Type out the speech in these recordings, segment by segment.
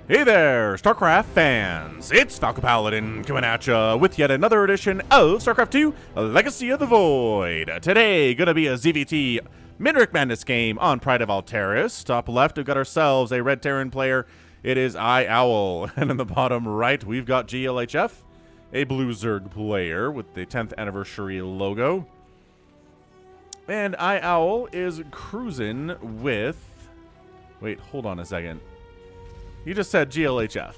Hey there, StarCraft fans! It's Falcon Paladin coming at ya with yet another edition of StarCraft 2 Legacy of the Void. Today, gonna be a ZVT Midrank Madness game on Pride of Altaris. Top left, we've got ourselves a red Terran player. It is iOwl. And in the bottom right, we've got glhf, a blue Zerg player with the 10th anniversary logo. And iOwl is cruising with... Wait, hold on a second. You just said glhf.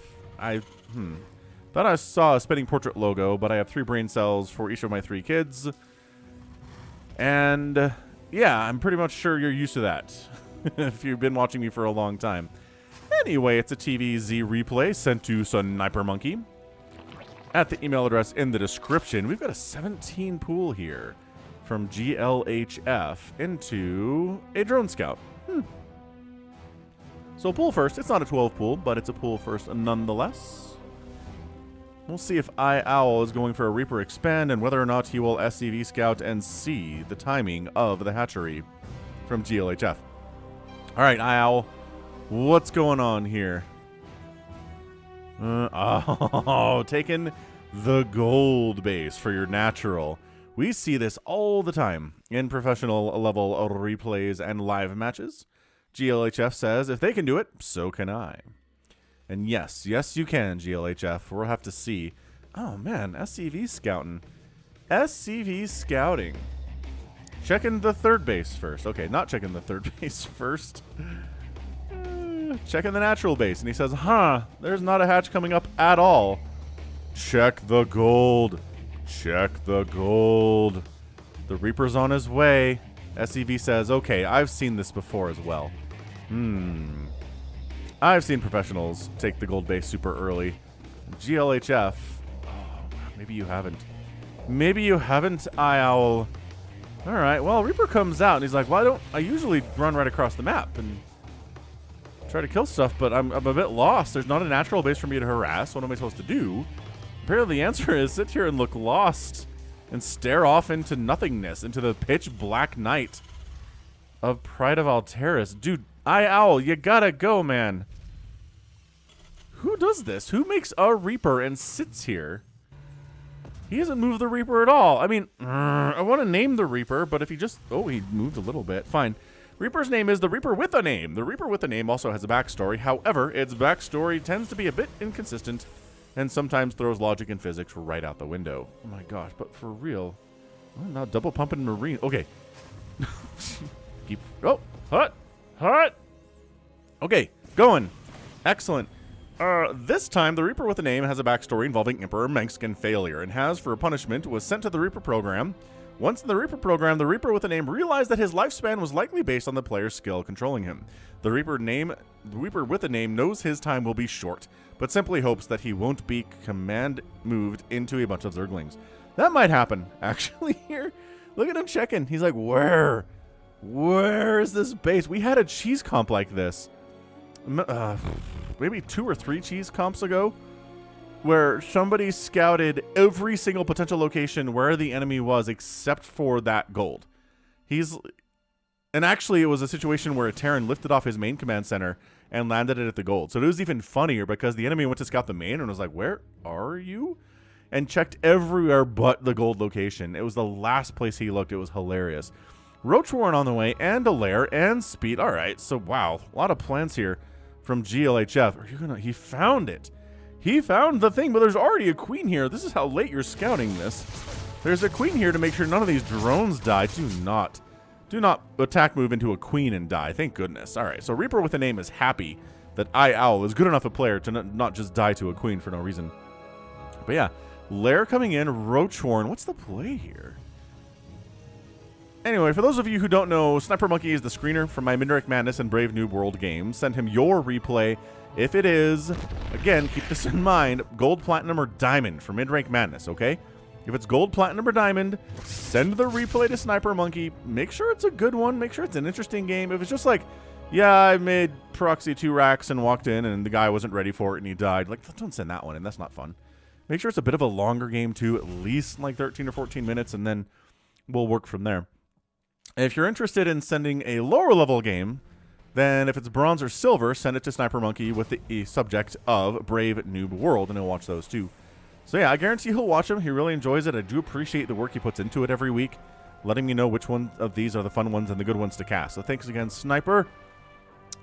Thought I saw a spinning portrait logo, but I have 3 brain cells for each of my 3 kids. And yeah, I'm pretty much sure you're used to that if you've been watching me for a long time. Anyway, it's a TVZ replay sent to SniperMonkey at the email address in the description. We've got a 17 pool here from glhf into a drone scout. So pool first. It's not a 12 pool, but it's a pool first nonetheless. We'll see if iOwl is going for a Reaper expand and whether or not he will SCV scout and see the timing of the hatchery from glhf. All right, iOwl, what's going on here? Taking the gold base for your natural. We see this all the time in professional level replays and live matches. glhf says, if they can do it, so can I. And yes, you can, glhf. We'll have to see. Oh, man, SCV scouting. SCV scouting. Checking the third base first. Okay, not checking the third base first. Checking the natural base. And he says, there's not a hatch coming up at all. Check the gold. Check the gold. The Reaper's on his way. SCV says, okay, I've seen this before as well. I've seen professionals take the gold base super early. glhf. Maybe you haven't. Maybe you haven't, iOwl. Alright, well, Reaper comes out and he's like, well, I usually run right across the map and try to kill stuff, but I'm a bit lost. There's not a natural base for me to harass. What am I supposed to do? Apparently the answer is sit here and look lost and stare off into nothingness, into the pitch black night of Pride of Altaris. Dude, iOwl, you gotta go, man. Who does this? Who makes a Reaper and sits here? He hasn't moved the Reaper at all. I mean, I want to name the Reaper, but if he just... Oh, he moved a little bit. Fine. Reaper's name is the Reaper with a name. The Reaper with a name also has a backstory. However, its backstory tends to be a bit inconsistent and sometimes throws logic and physics right out the window. Oh my gosh, but for real. I'm not double pumping Marine. Okay. Keep... Oh, hut. Okay, going. Excellent. This time, the Reaper with a name has a backstory involving Emperor Mexican failure and has, for punishment, was sent to the Reaper program. Once in the Reaper program, the Reaper with a name realized that his lifespan was likely based on the player's skill controlling him. The Reaper with a name knows his time will be short, but simply hopes that he won't be command moved into a bunch of Zerglings. That might happen, actually, here. Look at him checking. He's like, where? Where is this base? We had a cheese comp like this. Maybe 2 or 3 cheese comps ago, where somebody scouted every single potential location where the enemy was except for that gold. And actually it was a situation where a Terran lifted off his main command center and landed it at the gold. So it was even funnier because the enemy went to scout the main and was like, where are you? And checked everywhere but the gold location. It was the last place he looked. It was hilarious. Roach Warren on the way, and a lair, and speed. All right, so wow, a lot of plans here from glhf. He found it. He found the thing, but there's already a queen here. This is how late you're scouting this. There's a queen here to make sure none of these drones die. Do not attack move into a queen and die. Thank goodness. All right, so Reaper with a name is happy that iOwl is good enough a player to not just die to a queen for no reason. But yeah, lair coming in, Roach Horn. What's the play here? Anyway, for those of you who don't know, SniperMonkey is the screener from my Midrank Madness and Brave New World games. Send him your replay if it is, again, keep this in mind, gold, platinum, or diamond for Midrank Madness, okay? If it's gold, platinum, or diamond, send the replay to SniperMonkey. Make sure it's a good one. Make sure it's an interesting game. If it's just like, yeah, I made proxy 2 racks and walked in and the guy wasn't ready for it and he died, like, don't send that one in. That's not fun. Make sure it's a bit of a longer game, too, at least like 13 or 14 minutes, and then we'll work from there. If you're interested in sending a lower level game Then if it's bronze or silver, send it to SniperMonkey with the subject of Brave Noob World, and he'll watch those too. So yeah, I guarantee he'll watch them. He really enjoys it. I do appreciate the work he puts into it every week, letting me know which one of these are the fun ones and the good ones to cast. So thanks again, Sniper.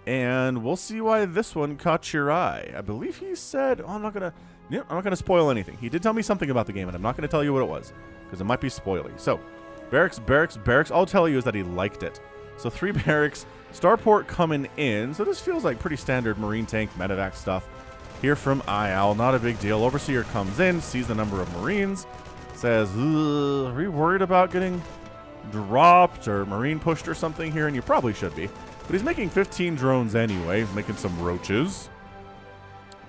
And we'll see why this one caught your eye. I believe he said, oh, I'm not gonna spoil anything. He did tell me something about the game, and I'm not gonna tell you what it was, because it might be spoily. So, barracks. All I'll tell you is that he liked it. So 3 barracks, starport coming in. So this feels like pretty standard marine tank medevac stuff. Here from iOwl, not a big deal. Overseer comes in, sees the number of marines, says, are we worried about getting dropped or marine pushed or something here? And you probably should be. But he's making 15 drones anyway, making some roaches.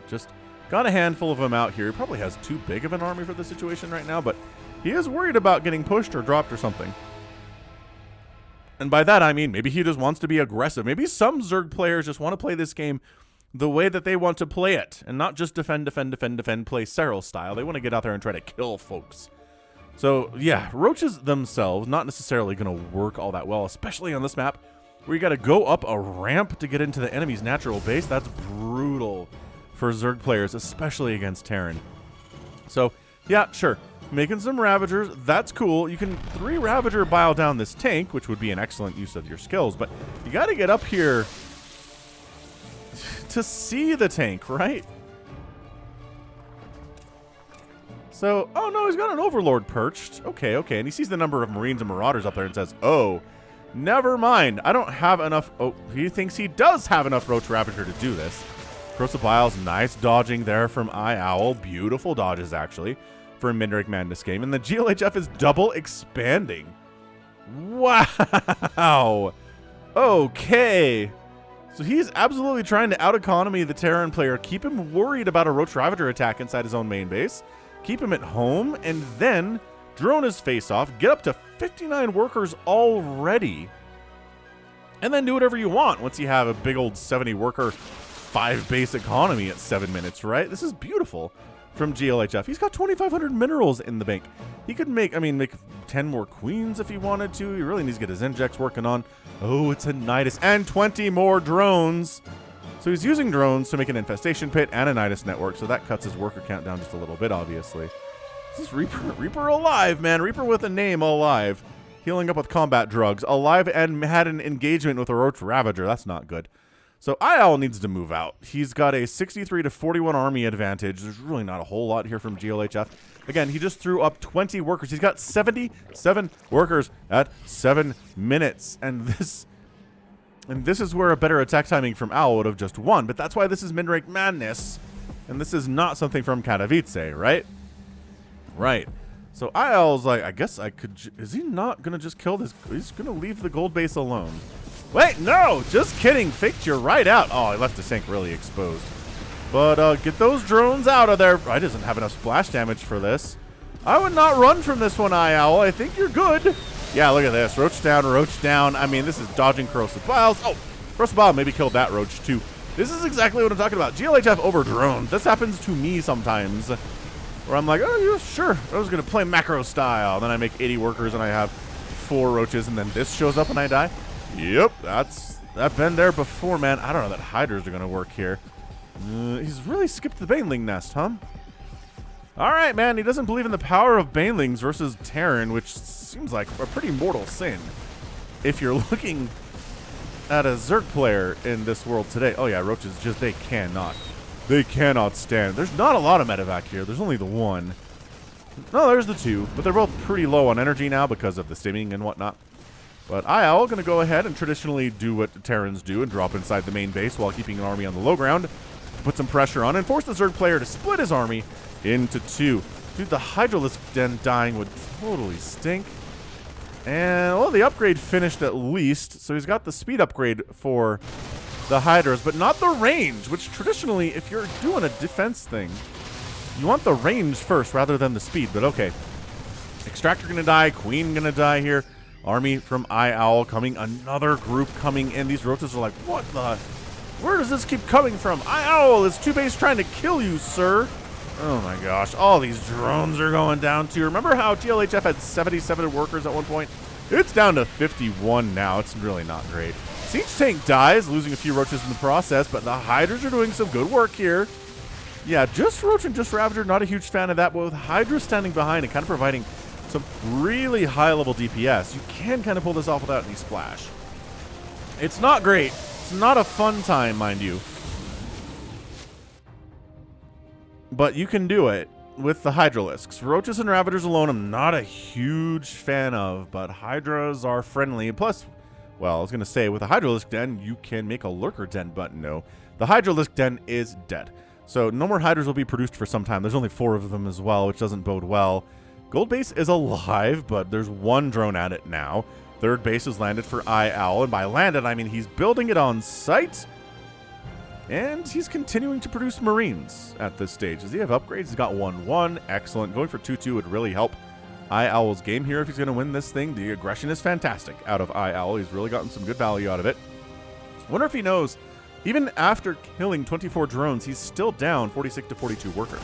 Just got a handful of them out here. He probably has too big of an army for the situation right now, but he is worried about getting pushed or dropped or something. And by that, I mean, maybe he just wants to be aggressive. Maybe some Zerg players just want to play this game the way that they want to play it, and not just defend, play Serral style. They want to get out there and try to kill folks. So, yeah, roaches themselves, not necessarily going to work all that well, especially on this map, where you got to go up a ramp to get into the enemy's natural base. That's brutal for Zerg players, especially against Terran. So, yeah, sure. Making some Ravagers, that's cool. You can 3 Ravager bile down this tank, which would be an excellent use of your skills, but you got to get up here to see the tank, right? So, oh no, he's got an Overlord perched. Okay, and he sees the number of Marines and Marauders up there and says, oh, never mind. I don't have enough. Oh, he thinks he does have enough Roach Ravager to do this. Corrosive Biles, nice dodging there from iOwl. Beautiful dodges, actually, for a Midrank Madness game. And the GLHF is double expanding. Wow. Okay. So he's absolutely trying to out-economy the Terran player, keep him worried about a Roach Ravager attack inside his own main base, keep him at home, and then drone his face off, get up to 59 workers already, and then do whatever you want once you have a big old 70 worker 5 base economy at 7 minutes, right? This is beautiful from GLHF. He's got 2,500 minerals in the bank. He could make 10 more queens if he wanted to. He really needs to get his injects working on. Oh, it's a Nidus and 20 more drones. So he's using drones to make an infestation pit and a Nidus network, so that cuts his worker count down just a little bit, obviously. This is Reaper alive, man. Reaper with a name, alive. Healing up with combat drugs. Alive and had an engagement with a Roach Ravager. That's not good. So iOwl needs to move out. He's got a 63 to 41 army advantage. There's really not a whole lot here from GLHF. Again, he just threw up 20 workers. He's got 77 workers at 7 minutes. And this is where a better attack timing from Owl would have just won. But that's why this is Midrank Madness. And this is not something from Katowice, right? Right. So iOwl's like, I guess I could... Is he not going to just kill this? He's going to leave the gold base alone. Wait, no! Just kidding. Faked you right out. Oh, I left the tank really exposed. But get those drones out of there. I doesn't have enough splash damage for this. I would not run from this one, iOwl. I think you're good. Yeah, look at this. Roach down, Roach down. I mean, this is dodging Corrosive Biles. Oh, Corrosive Bile maybe killed that Roach too. This is exactly what I'm talking about. GLHF over drone. This happens to me sometimes. Where I'm like, oh, yeah, sure. I was going to play macro style. Then I make 80 workers and I have 4 roaches. And then this shows up and I die. Yep, I've been there before, man. I don't know that hydras are going to work here. He's really skipped the Baneling nest, huh? All right, man. He doesn't believe in the power of Banelings versus Terran, which seems like a pretty mortal sin if you're looking at a Zerg player in this world today. Oh, yeah, roaches just, they cannot stand. There's not a lot of medevac here. There's only the 1. No, there's the 2, but they're both pretty low on energy now because of the stimming and whatnot. But iOwl going to go ahead and traditionally do what Terrans do and drop inside the main base while keeping an army on the low ground to put some pressure on and force the Zerg player to split his army into 2. Dude, the Hydralisk Den dying would totally stink. And, well, the upgrade finished at least, so he's got the speed upgrade for the Hydras, but not the range, which traditionally, if you're doing a defense thing, you want the range first rather than the speed, but okay. Extractor going to die, Queen going to die here. Army from iOwl coming, another group coming in. These roaches are like, what the? Where does this keep coming from? iOwl is 2 base trying to kill you, sir. Oh my gosh, all these drones are going down too. Remember how GLHF had 77 workers at one point? It's down to 51 now. It's really not great. Siege tank dies, losing a few roaches in the process, but the Hydras are doing some good work here. Yeah, just Roach and just Ravager, not a huge fan of that, but with Hydra standing behind and kind of providing some really high-level DPS, you can kind of pull this off without any splash. It's not great. It's not a fun time, mind you. But you can do it with the Hydralisks. Roaches and Ravagers alone, I'm not a huge fan of, but Hydras are friendly. Plus, well, I was going to say, with a Hydralisk Den, you can make a Lurker Den, but no. The Hydralisk Den is dead. So no more Hydras will be produced for some time. There's only 4 of them as well, which doesn't bode well. Gold base is alive, but there's 1 drone at it now. 3rd base is landed for iOwl, and by landed, I mean he's building it on site. And he's continuing to produce Marines at this stage. Does he have upgrades? He's got 1-1. Excellent. Going for 2-2 would really help iOwl's game here if he's going to win this thing. The aggression is fantastic out of iOwl. He's really gotten some good value out of it. Wonder if he knows, even after killing 24 drones, he's still down 46 to 42 workers.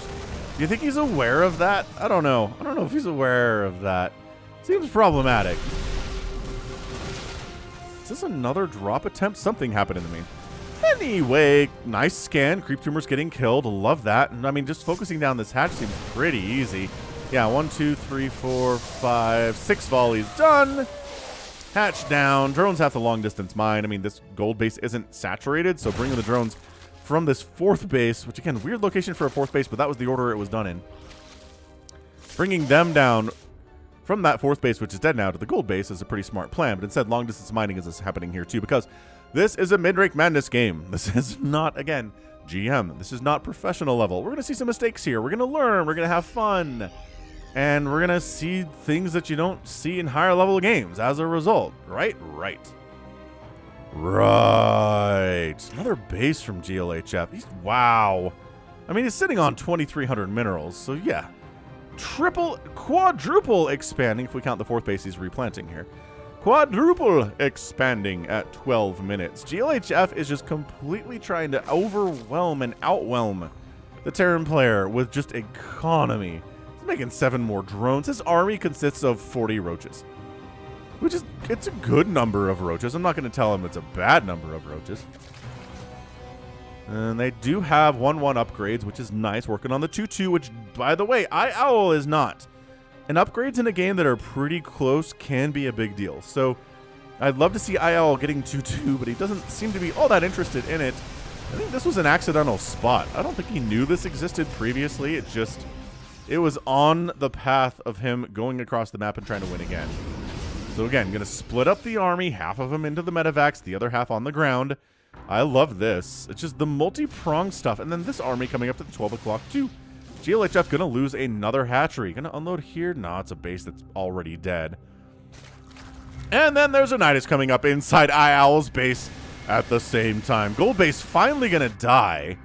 Do you think he's aware of that? I don't know. I don't know if he's aware of that. Seems problematic. Is this another drop attempt? Something happened in the main. Anyway, nice scan. Creep Tumor's getting killed. Love that. And I mean, just focusing down this hatch seems pretty easy. Yeah, 1, 2, 3, 4, 5, 6 volleys done. Hatch down. Drones have the long distance mine. I mean, this gold base isn't saturated, so bringing the drones from this 4th base, which again, weird location for a 4th base, but that was the order it was done in. Bringing them down from that 4th base, which is dead now, to the gold base is a pretty smart plan, but instead long distance mining is happening here too, because this is a Midrank Madness game. This is not, again, GM. This is not professional level. We're going to see some mistakes here. We're going to learn. We're going to have fun. And we're going to see things that you don't see in higher level games as a result. Right? Right. Another base from glhf. Wow. I mean, he's sitting on 2,300 minerals. So, yeah. Quadruple expanding, if we count the 4th base he's replanting here. Quadruple expanding at 12 minutes. glhf is just completely trying to overwhelm and outwhelm the Terran player with just economy. He's making 7 more drones. His army consists of 40 roaches, which is, it's a good number of roaches. I'm not going to tell him it's a bad number of roaches. And they do have 1-1 upgrades, which is nice. Working on the 2-2, which, by the way, iOwl is not. And upgrades in a game that are pretty close can be a big deal. So I'd love to see iOwl getting 2-2, but he doesn't seem to be all that interested in it. I think this was an accidental spot. I don't think he knew this existed previously. It was on the path of him going across the map and trying to win again. So again, going to split up the army, half of them into the medevacs, the other half on the ground. I love this. It's just the multi-pronged stuff. And then this army coming up to the 12 o'clock too. glhf going to lose another hatchery. Going to unload here? No, it's a base that's already dead. And then there's a Nidus coming up inside iOwl's base at the same time. Gold base finally going to die.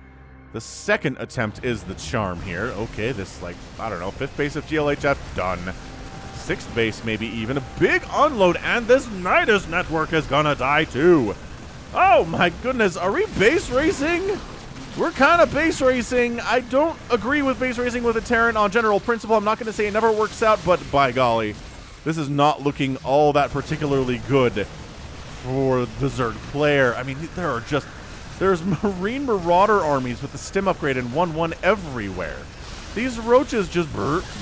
The 2nd attempt is the charm here. Okay, this, like, I don't know, 5th base of glhf done. 6th base maybe even. A big unload, and this Nidus network is going to die too. Oh my goodness, are we base racing? We're kind of base racing. I don't agree with base racing with a Terran on general principle. I'm not going to say it never works out, but by golly, this is not looking all that particularly good for the Zerg player. I mean, there's Marine Marauder armies with the stim upgrade and 1-1 everywhere. These roaches just burt,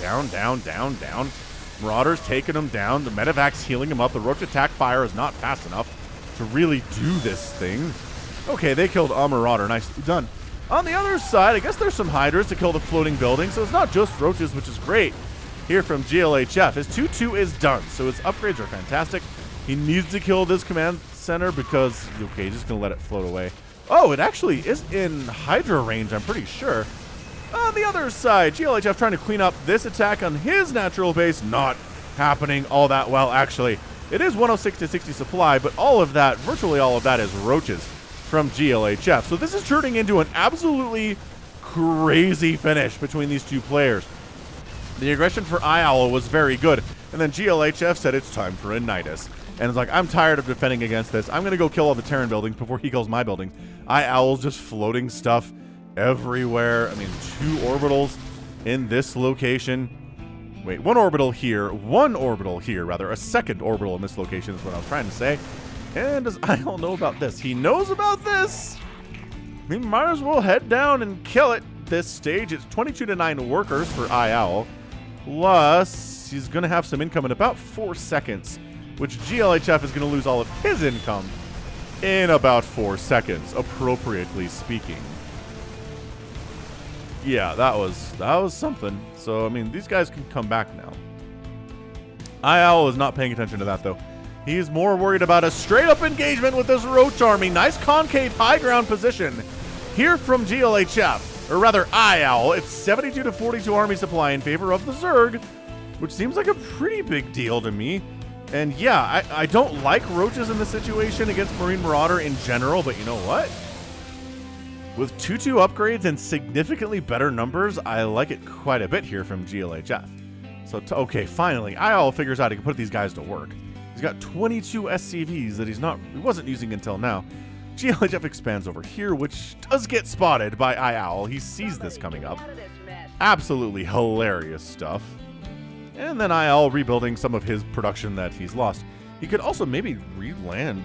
down, down, down, down. Marauders taking them down. The medevac's healing them up. The roach attack fire is not fast enough to really do this thing. Okay, they killed a Marauder. Nicely done. On the other side, I guess there's some Hydras to kill the floating building, so it's not just roaches, which is great. Here from glhf. His 2-2 is done, so his upgrades are fantastic. He needs to kill this command center because, okay, he's just going to let it float away. Oh, it actually is in Hydra range, I'm pretty sure. On the other side, glhf trying to clean up this attack on his natural base. Not happening all that well, actually. It is 106 to 60 supply, but all of that, virtually all of that, is roaches from glhf. So this is turning into an absolutely crazy finish between these two players. The aggression for iOwl was very good, and then glhf said it's time for a Nidus. And it's like, I'm tired of defending against this. I'm going to go kill all the Terran buildings before he kills my building. iOwl's just floating stuff everywhere. I mean, 2 orbitals in this location Wait, one orbital here, rather. A second orbital in this location is what I was trying to say. And does iOwl know about this? He knows about this? We might as well head down and kill it. This stage, it's 22-9 workers for iOwl. Plus, he's going to have some income in about 4 seconds, which GLHF is going to lose all of his income in about 4 seconds, appropriately speaking. Yeah, that was something. So, I mean, these guys can come back now. iOwl is not paying attention to that, though. He's more worried about a straight-up engagement with this Roach army. Nice concave high ground position here from GLHF, or rather iOwl. It's 72-42 army supply in favor of the Zerg, which seems like a pretty big deal to me. And yeah, I don't like Roaches in this situation against Marine Marauder in general, but you know what? With 2-2 upgrades and significantly better numbers, I like it quite a bit here from GLHF. So, okay, finally, iOwl figures out he can put these guys to work. He's got 22 SCVs that he wasn't using until now. GLHF expands over here, which does get spotted by iOwl. He sees this coming up. Absolutely hilarious stuff. And then iOwl rebuilding some of his production that he's lost. He could also maybe re-land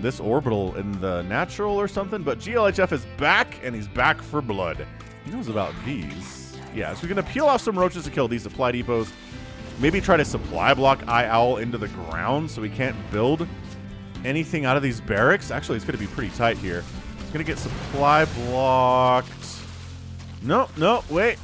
this orbital in the natural or something, but GLHF is back, and he's back for blood. He knows about these. Yeah, so we're going to peel off some Roaches to kill these supply depots. Maybe try to supply block iOwl into the ground so we can't build anything out of these barracks. Actually, it's going to be pretty tight here. It's going to get supply blocked. No, wait,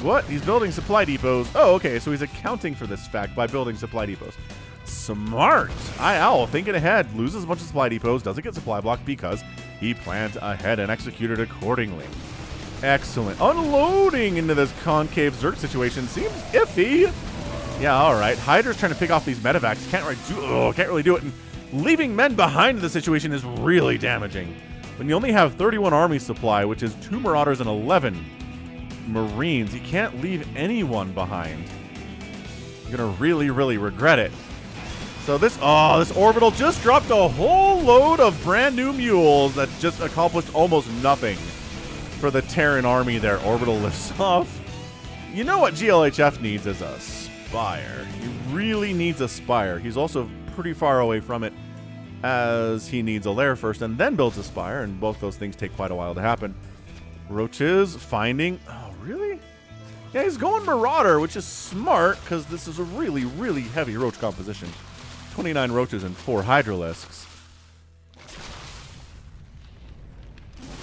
what? He's building supply depots. Oh, okay, so he's accounting for this fact by building supply depots. Smart. iOwl thinking ahead, loses a bunch of supply depots, doesn't get supply blocked because he planned ahead and executed accordingly. Excellent. Unloading into this concave Zerg situation seems iffy. Yeah, all right. Hydra's trying to pick off these medevacs. Can't really do it. And leaving men behind in the situation is really damaging. When you only have 31 army supply, which is 2 Marauders and 11 Marines, you can't leave anyone behind. You're gonna really, really regret it. So this orbital just dropped a whole load of brand new mules that just accomplished almost nothing for the Terran army there. Orbital lifts off. You know what GLHF needs is a spire. He really needs a spire. He's also pretty far away from it, as he needs a lair first and then builds a spire, and both those things take quite a while to happen. Roaches finding... Oh, really? Yeah, he's going Marauder, which is smart, because this is a really, really heavy Roach composition. 29 Roaches and 4 Hydralisks.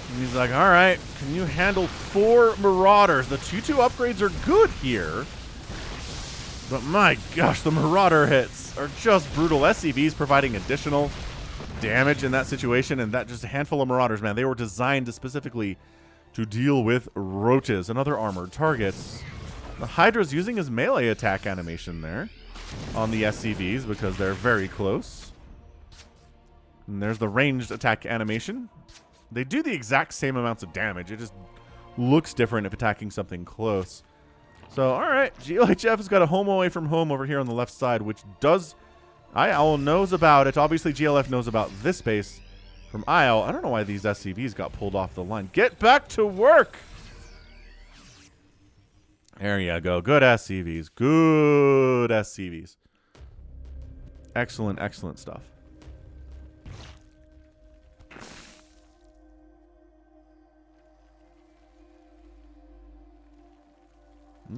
And he's like, all right, can you handle 4 Marauders? The 2-2 upgrades are good here. But my gosh, the Marauder hits are just brutal. SCVs providing additional damage in that situation, and that just a handful of Marauders, man. They were designed specifically to deal with Roaches and other armored targets. The Hydra's using his melee attack animation there on the SCVs because they're very close. And there's the ranged attack animation. They do the exact same amounts of damage. It just looks different if attacking something close. So, all right, GLHF has got a home away from home over here on the left side, which does... iOwl knows about it. Obviously, GLF knows about this base from iOwl. I don't know why these SCVs got pulled off the line. Get back to work! There you go. Good SCVs. Good SCVs. Excellent, excellent stuff.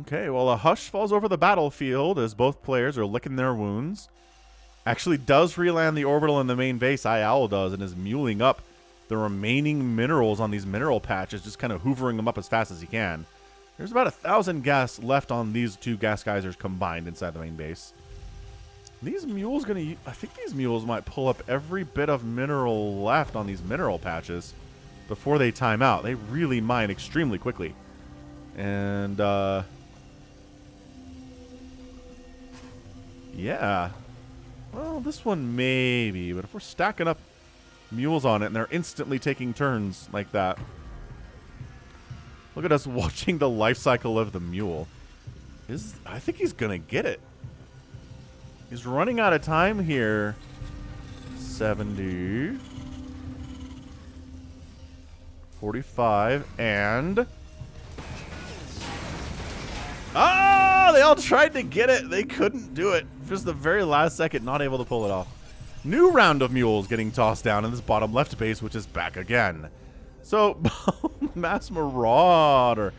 Okay, well, a hush falls over the battlefield as both players are licking their wounds. Actually does re-land the orbital in the main base, iOwl does, and is muling up the remaining minerals on these mineral patches, just kind of hoovering them up as fast as he can. There's about 1,000 gas left on these 2 gas geysers combined inside the main base. These mules I think these mules might pull up every bit of mineral left on these mineral patches before they time out. They really mine extremely quickly. And, yeah. Well, this one maybe, but if we're stacking up mules on it and they're instantly taking turns like that. Look at us watching the life cycle of the mule. I think he's going to get it. He's running out of time here. 70. 45. And... ah! they all tried to get it. They couldn't do it. Just the very last second, not able to pull it off. New round of mules getting tossed down in this bottom left base, which is back again. So, Mass Marauder.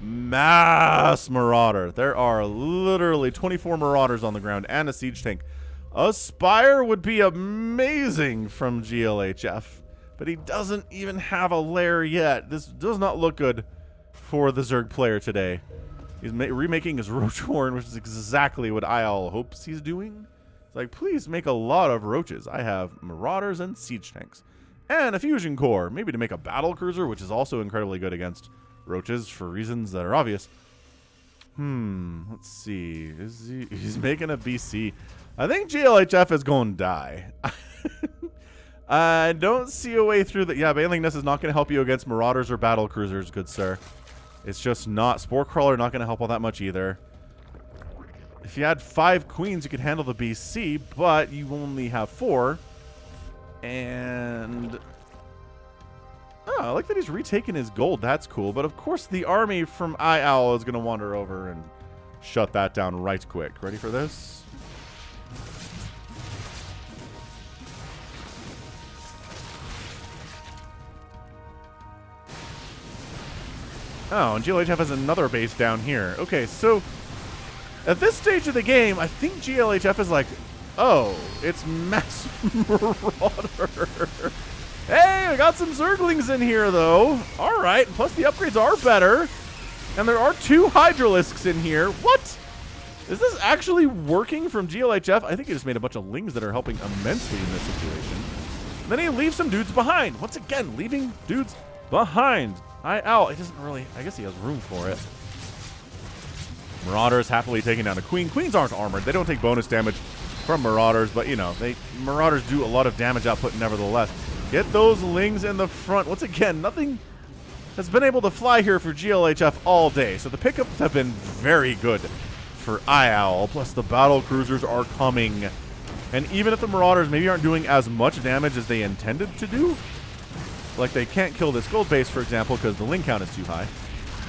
Mass Marauder. There are literally 24 Marauders on the ground and a siege tank. A Spire would be amazing from GLHF, but he doesn't even have a lair yet. This does not look good for the Zerg player today. He's remaking his Roach Horn, which is exactly what iOwl hopes he's doing. It's like, please make a lot of roaches. I have Marauders and siege tanks. And a fusion core, maybe to make a battle cruiser, which is also incredibly good against roaches for reasons that are obvious. Let's see. He's making a BC. I think GLHF is going to die. I don't see a way through that. Yeah, Baneling Nest is not going to help you against Marauders or battle cruisers, good sir. It's just not. Spore Crawler not going to help all that much either. If you had 5 queens, you could handle the BC, but you only have 4. And oh, I like that he's retaken his gold. That's cool. But of course, the army from iOwl is going to wander over and shut that down right quick. Ready for this? Oh, and GLHF has another base down here. Okay, so at this stage of the game, I think GLHF is like, oh, it's Mass Marauder. Hey, we got some Zerglings in here, though. All right, plus the upgrades are better. And there are 2 Hydralisks in here. What? Is this actually working from GLHF? I think he just made a bunch of Lings that are helping immensely in this situation. And then he leaves some dudes behind. Once again, leaving dudes behind. iOwl, it doesn't really, I guess he has room for it. Marauders happily taking down a queen. Queens aren't armored. They don't take bonus damage from Marauders, but, you know, Marauders do a lot of damage output nevertheless. Get those Lings in the front. Once again, nothing has been able to fly here for GLHF all day, so the pickups have been very good for iOwl, plus the battle cruisers are coming. And even if the Marauders maybe aren't doing as much damage as they intended to do, like they can't kill this gold base, for example, because the Ling count is too high,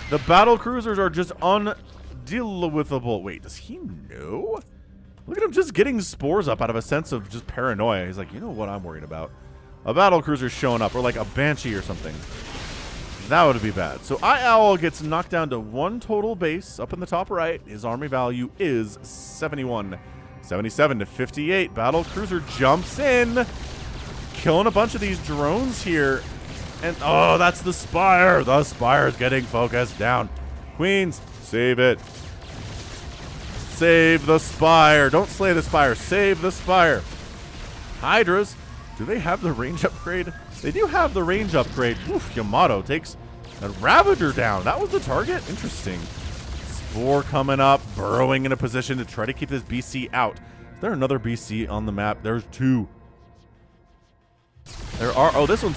the battle cruisers are just undealable. Wait, does he know? Look at him just getting spores up out of a sense of just paranoia. He's like, you know what I'm worried about? A battle cruiser showing up, or like a Banshee or something. That would be bad. So iOwl gets knocked down to 1 total base up in the top right. His army value is 71. 77 to 58. Battle cruiser jumps in, killing a bunch of these drones here. And oh, that's the Spire. The Spire is getting focused down. Queens, save it. Save the Spire. Don't slay the Spire. Save the Spire. Hydras. Do they have the range upgrade? They do have the range upgrade. Oof, Yamato takes a Ravager down. That was the target? Interesting. Spore coming up, burrowing in a position to try to keep this BC out. Is there another BC on the map? There's 2. There are. Oh, this one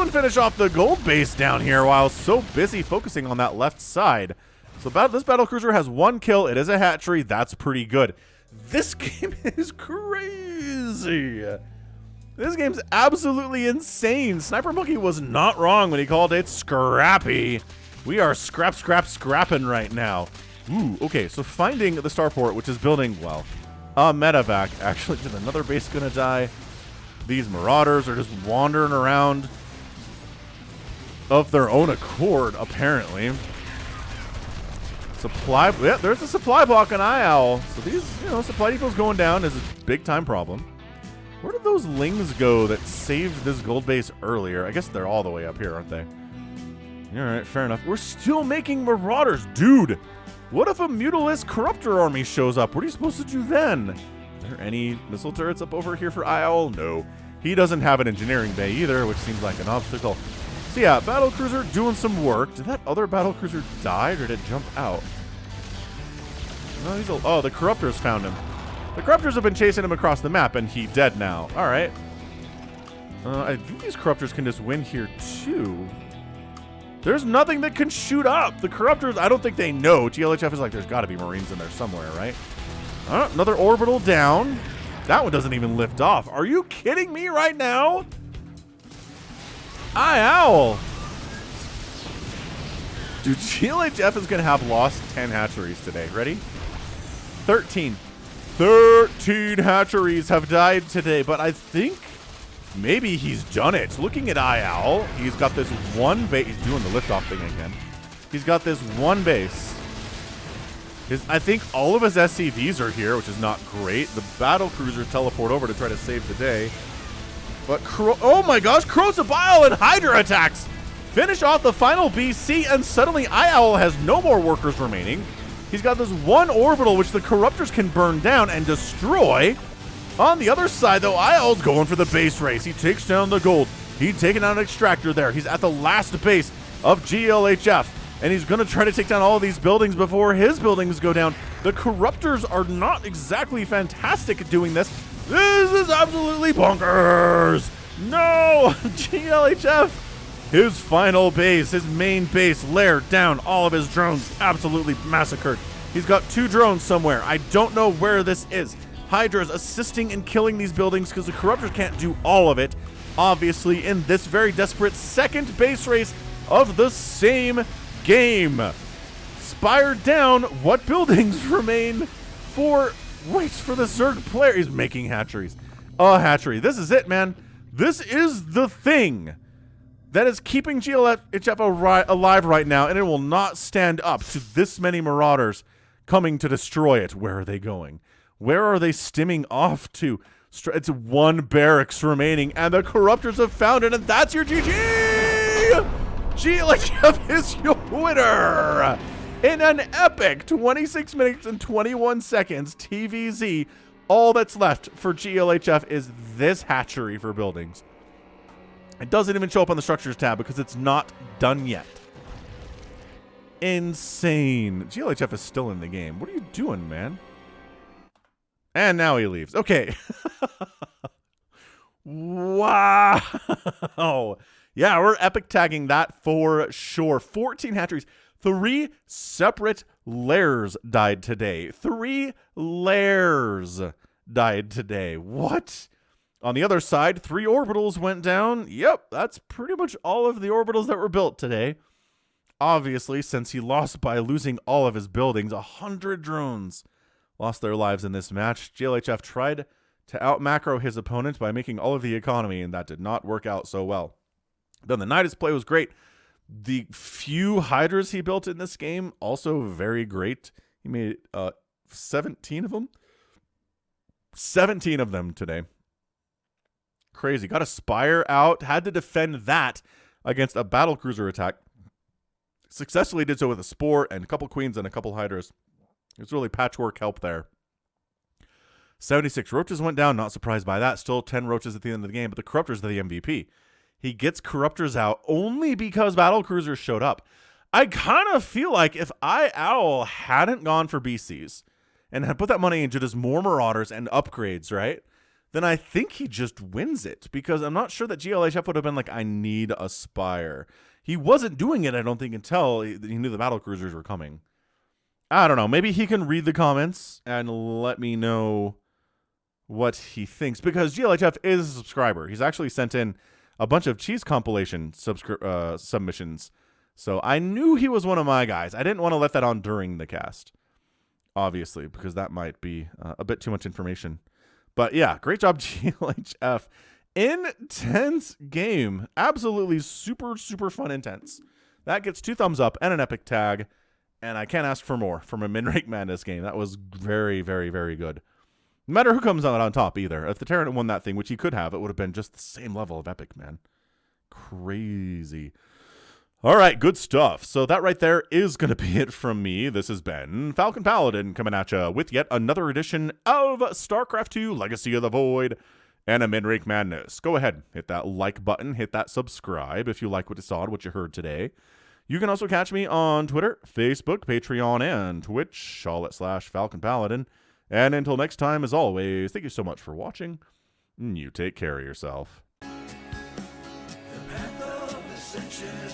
finished off the gold base down here while so busy focusing on that left side. So this battle cruiser has 1 kill. It is a hatchery. That's pretty good. This game is crazy. This game's absolutely insane. SniperMonkey was not wrong when he called it scrappy. We are scrapping right now. Ooh, okay, so finding the starport, which is building, well, a medevac. Actually, is another base gonna die? These Marauders are just wandering around of their own accord, apparently. Supply, yeah, there's a supply block on iOwl. So these, supply depots going down is a big time problem. Where did those Lings go that saved this gold base earlier? I guess they're all the way up here, aren't they? All right, fair enough. We're still making Marauders. Dude, what if a Mutalisk Corruptor army shows up? What are you supposed to do then? Are there any missile turrets up over here for iOwl? No. He doesn't have an engineering bay either, which seems like an obstacle. So yeah, battle cruiser doing some work. Did that other battle cruiser die, or did it jump out? No, oh, the Corruptors found him. The Corruptors have been chasing him across the map, and he's dead now. All right. I think these Corruptors can just win here, too. There's nothing that can shoot up. The Corruptors, I don't think they know. GLHF is like, there's got to be Marines in there somewhere, right? Another orbital down. That one doesn't even lift off. Are you kidding me right now? iOwl. Dude, GLHF is going to have lost 10 hatcheries today. Ready? 13. 13 hatcheries have died today, but I think maybe he's done it. Looking at iOwl, he's got this one base. He's doing the liftoff thing again. He's got this one base. I think all of his SCVs are here, which is not great. The battle cruisers teleport over to try to save the day. But, oh my gosh, Crozabile and Hydra attacks finish off the final BC, and suddenly iOwl has no more workers remaining. He's got this one orbital, which the Corruptors can burn down and destroy. On the other side, though, iOwl's going for the base race. He takes down the gold. He's taking out an extractor there. He's at the last base of glhf. And he's going to try to take down all of these buildings before his buildings go down. The Corruptors are not exactly fantastic at doing this. This is absolutely bonkers. No, glhf, his final base, his main base, lair down, all of his drones absolutely massacred. He's got 2 drones somewhere. I don't know where this is. Hydra's assisting in killing these buildings because the Corruptors can't do all of it. Obviously, in this very desperate second base race of the same game. Spire down. What buildings remain for... Wait for the Zerg player. He's making hatcheries. A hatchery. This is it, man. This is the thing that is keeping glhf alive right now, and it will not stand up to this many marauders coming to destroy it. Where are they going? Where are they stimming off to? It's 1 barracks remaining, and the Corruptors have found it, and that's your GG! glhf is your winner! In an epic 26 minutes and 21 seconds TVZ, all that's left for glhf is this hatchery for buildings. It doesn't even show up on the structures tab because it's not done yet. Insane. glhf is still in the game. What are you doing, man? And now he leaves. Okay. Wow. Yeah, we're epic tagging that for sure. 14 hatcheries. 3 separate lairs died today. 3 lairs died today. What? On the other side, 3 orbitals went down. Yep, that's pretty much all of the orbitals that were built today. Obviously, since he lost by losing all of his buildings, 100 drones lost their lives in this match. glhf tried to out-macro his opponent by making all of the economy, and that did not work out so well. Then the Nidus play was great. The few Hydras he built in this game, also very great. He made 17 of them. 17 of them today. Crazy. Got a Spire out. Had to defend that against a battlecruiser attack. Successfully did so with a Spore and a couple Queens and a couple Hydras. It was really patchwork help there. 76 Roaches went down. Not surprised by that. Still 10 Roaches at the end of the game, but the Corruptors are the MVP. He gets Corruptors out only because battlecruisers showed up. I kind of feel like if iOwl hadn't gone for BCs and had put that money into just more Marauders and upgrades, right, then I think he just wins it, because I'm not sure that glhf would have been like, I need a Spire. He wasn't doing it, I don't think, until he knew the battlecruisers were coming. I don't know. Maybe he can read the comments and let me know what he thinks, because glhf is a subscriber. He's actually sent in a bunch of cheese compilation submissions. So I knew he was one of my guys. I didn't want to let that on during the cast, obviously, because that might be a bit too much information. But yeah, great job, glhf. Intense game. Absolutely super, super fun intense. That gets 2 thumbs up and an epic tag. And I can't ask for more from a Midrank Madness game. That was very, very, very good. No matter who comes out on top either. If the Terran won that thing, which he could have, it would have been just the same level of epic, man. Crazy. All right, good stuff. So that right there is going to be it from me. This has been Falcon Paladin coming at you with yet another edition of StarCraft 2 Legacy of the Void and a Midrank Madness. Go ahead, hit that like button, hit that subscribe if you like what you saw and what you heard today. You can also catch me on Twitter, Facebook, Patreon, and Twitch, all at /Falcon Paladin. And until next time, as always, thank you so much for watching. You take care of yourself. The path of ascension.